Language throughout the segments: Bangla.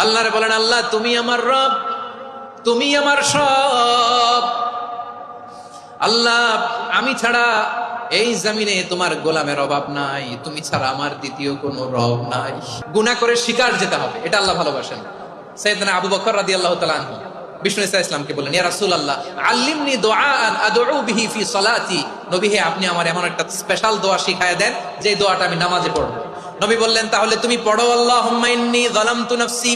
আল্লাহরে বলেন, আল্লাহ তুমি আমার রব, তুমি আমার সব। আল্লাহ আমি ছাড়া এই জমিনে তোমার গোলামের অভাব নাই, তুমি ছাড়া আমার দ্বিতীয় কোনো রব নাই। গুনাহ করে শিকার যেতে হবে, এটা আল্লাহ ভালোবাসেন। সাইয়েদনা আবু বকর রাদিয়াল্লাহু তাআলা আনহু বিষ্ণু ইসলামকে বললেন, ইয়া রাসূলুল্লাহ আল্লিমনি দুআআন আদউ বিহি ফি সালাতি। নবী হে, আপনি আমার এমন একটা স্পেশাল দোয়া শিখায় দেন যে দোয়াটা আমি নামাজে পড়ব। নবী বললেন, তাহলে তুমি পড়ো, আল্লাহুম্মা ইন্নী যালামতু নাফসি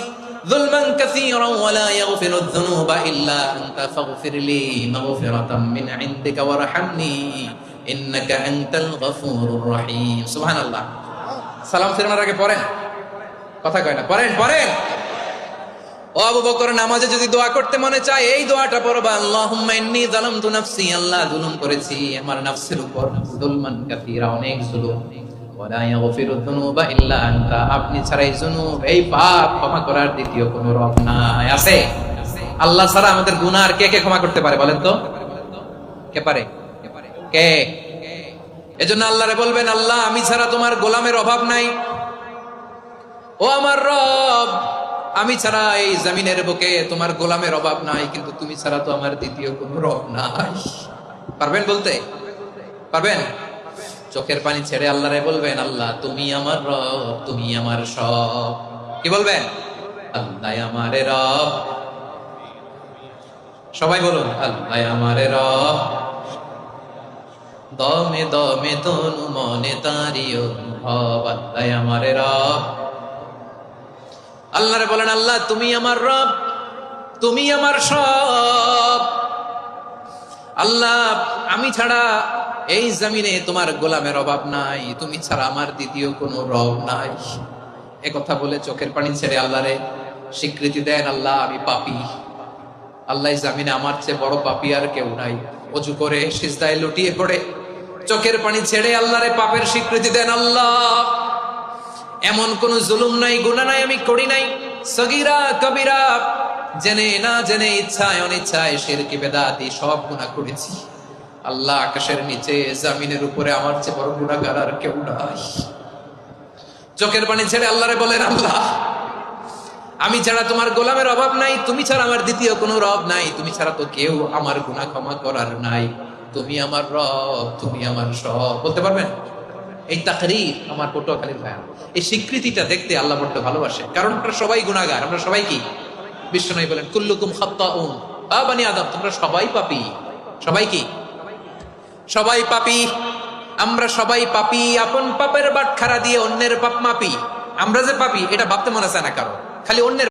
যুলমান কাসীরান ওয়া লা ইয়াগফিরুয যুনুবা ইল্লা আনতা ফাগফিরলি মাগফিরাতাম মিন ইনদিকা ওয়ারহামনি ইন্নাকা আনতাল গফুরুর রহিম। সুবহানাল্লাহ। সালাম ফিরানোর আগে পড়েন, কথা কয় না, পড়েন পড়েন। ও আবু বকর, নামাজে যদি দোয়া করতে মনে চায় এই দোয়াটা পড়বা, আল্লাহুম্মা ইন্নী যালামতু নাফসি, আল্লাহ জুলুম করেছি আমার নফসের উপর, যুলমান কাসীরা, অনেক জুলুম, ওয়া লা ইয়াগফিরু যুনুবা ইল্লা আনতা, আপনি ছাড়া এই জুনুব, এই পাপ ক্ষমা করার দ্বিতীয় কোনো রব নাই। আছে? আল্লাহ ছাড়া আমাদের গুনাহ আর কে কে ক্ষমা করতে পারে বলেন তো? কে পারে? কে? এজন্য আল্লাহরে বলবেন, আল্লাহ আমি ছাড়া তোমার গোলামের অভাব নাই, ও আমার রব আমি ছাড়া এই জমিনের বুকে তোমার গোলামের অভাব নাই, কিন্তু তুমি ছাড়া তো আমার দ্বিতীয় কোনো রব নাই। পারবেন বলতে? পারবেন? চোখের পানি ছেড়ে আল্লাহরে বলবেন, আল্লাহ তুমি আমার রব, তুমি আমার সব। কি বলবেন? আল্লাহ আমারে রব। সবাই বলুন, আল্লাহ আমারে রব, দমে দমে তনু মনে তারি অনুভব, আল্লাহ আমারে রব। আল্লাহরে বলেন, আল্লাহ তুমি আমার রব, তুমি আমার সব। আল্লাহ আমি ছাড়া এই জমিনে তোমার গোলামের অভাব নাই, তুমি ছাড়া আমার দ্বিতীয় কোনো রব নাই। একথা বলে চোখের পানি ছেড়ে আল্লাহরে স্বীকৃতি দেন, আল্লাহ আমি পাপী, আল্লাহ জমিনে আমার চেয়ে বড় পাপী আর কেউ নাই। ওযু করে সিজদায় লুটিয়ে পড়ে চোখের পানি ছেড়ে আল্লাহরে পাপের স্বীকৃতি দেন, আল্লাহ এমন কোন জুলুম নাই, গুনাহ নাই আমি করি নাই, সগীরা কবিরা, জেনে না জেনে, ইচ্ছায় অনিচ্ছায়, শিরকি বেদাতি সব গুনাহ করেছি। আল্লাহ আকাশের নিচে জমিনের উপরে আমার চেয়ে বড় গুনাহগার আর কেউ নাই। চোখের পানি ছেড়ে আল্লাহরে বলেন, আল্লাহ আমি ছাড়া তোমার গোলামের অভাব নাই, তুমি ছাড়া আমার দ্বিতীয় কোনো রব নাই, তুমি ছাড়া তো কেউ আমার গুনাহ ক্ষমা করার নাই, তুমি আমার রব, তুমি আমার সব। বলতে পারবেন? এই তাকরীর আমার পটুয়াখালীর ভাই, এই স্বীকৃতিটা দেখতে আল্লাহ বড় ভালোবাসে, কারণ আমরা সবাই গুনাহগার। আমরা সবাই কি? বিশ্বনবী বলেন, কুল্লুকুম খাত্তাউন, আ বানি আদম, তোমরা সবাই পাপী। সবাই কি? সবাই পাপী। আমরা সবাই পাপী, আপন পাপের বাটখারা দিয়ে অন্যের পাপ মাপি। আমরা যে পাপী এটা ভাবতে মনে চায় না কারো, খালি অন্যের